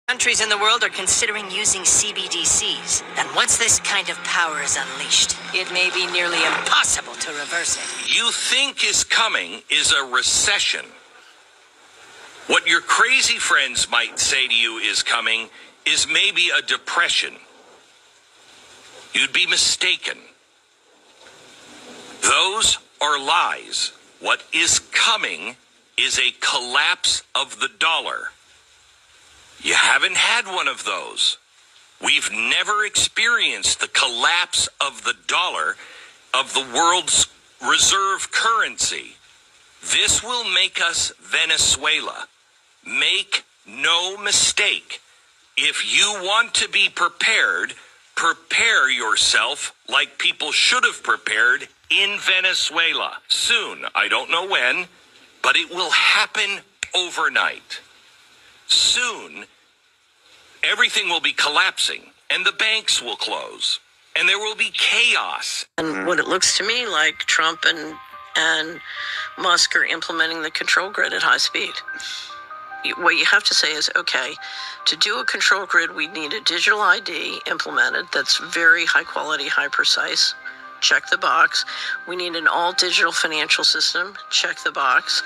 Countries in the world are considering using CBDCs, and once this kind of power is unleashed, it may be nearly impossible to reverse it. You think is coming is a recession. What your crazy friends might say to you is coming is maybe a depression. You'd be mistaken. Those are lies. What is coming is a collapse of the dollar. You haven't had one of those. We've never experienced the collapse of the dollar, of the world's reserve currency. This will make us Venezuela. Make no mistake. If you want to be prepared, prepare yourself like people should have prepared in Venezuela. Soon. I don't know when, but it will happen overnight. Soon, everything will be collapsing, and the banks will close, and there will be chaos. And what it looks to me like Trump and Musk are implementing the control grid at high speed. What you have to say is, okay, to do a control grid, we need a digital ID implemented that's very high quality, high precise. Check the box. We need an all-digital financial system. Check the box.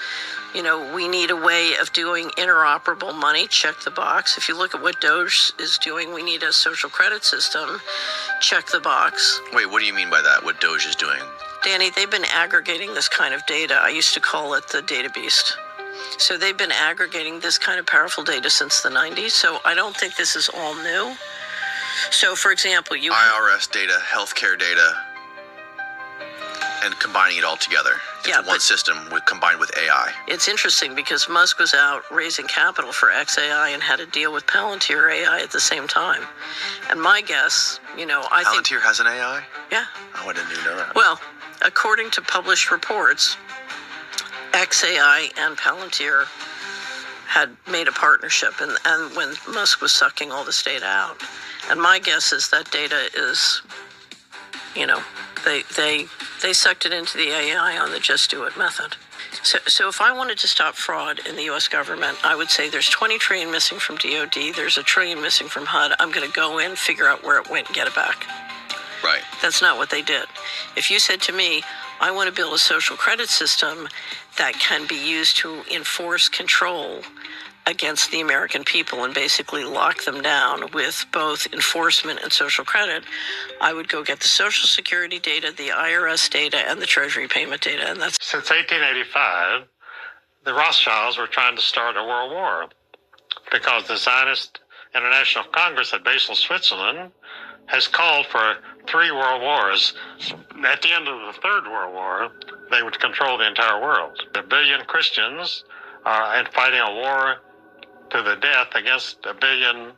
We need a way of doing interoperable money. Check the box. If you look at what Doge is doing, we need a social credit system. Check the box. Wait, what do you mean by that? What Doge is doing? Danny, they've been aggregating this kind of data. I used to call it the data beast. So they've been aggregating this kind of powerful data since the 90s. So I don't think this is all new. So, for example, IRS data, healthcare data, and combining it all together into one system combined with AI. It's interesting because Musk was out raising capital for XAI and had a deal with Palantir AI at the same time. And my guess, Palantir has an AI? Yeah. Oh, I didn't even know that. Well, according to published reports, XAI and Palantir had made a partnership, and when Musk was sucking all this data out. And my guess is that data is, they sucked it into the AI on the just do it method. So if I wanted to stop fraud in the U.S. government, I would say there's 20 trillion missing from DOD, there's $1 trillion missing from HUD. I'm going to go in, figure out where it went, and get it back. Right. That's not what they did. If you said to me, I want to build a social credit system that can be used to enforce control against the American people and basically lock them down with both enforcement and social credit, I would go get the Social Security data, the IRS data, and the Treasury payment data. And that's since 1885, the Rothschilds were trying to start a world war because the Zionist International Congress at Basel, Switzerland, has called for 3 world wars. At the end of the Third World War, they would control the entire world. 1 billion Christians are fighting a war to the death against 1 billion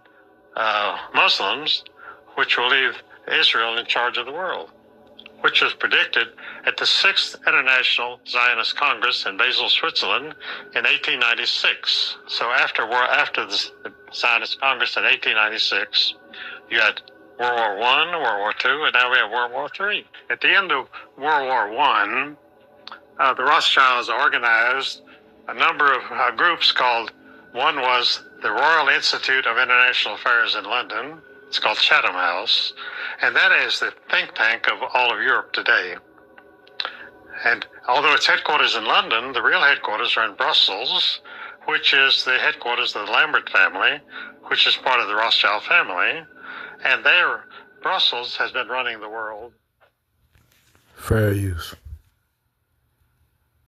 Muslims, which will leave Israel in charge of the world, which was predicted at the 6th International Zionist Congress in Basel, Switzerland in 1896. So after the Zionist Congress in 1896, you had World War I, World War II, and now we have World War III. At the end of World War I, the Rothschilds organized a number of groups called, one was the Royal Institute of International Affairs in London. It's called Chatham House, and that is the think tank of all of Europe today. And although its headquarters in London, the real headquarters are in Brussels, which is the headquarters of the Lambert family, which is part of the Rothschild family. And Brussels has been running the world. Fair use.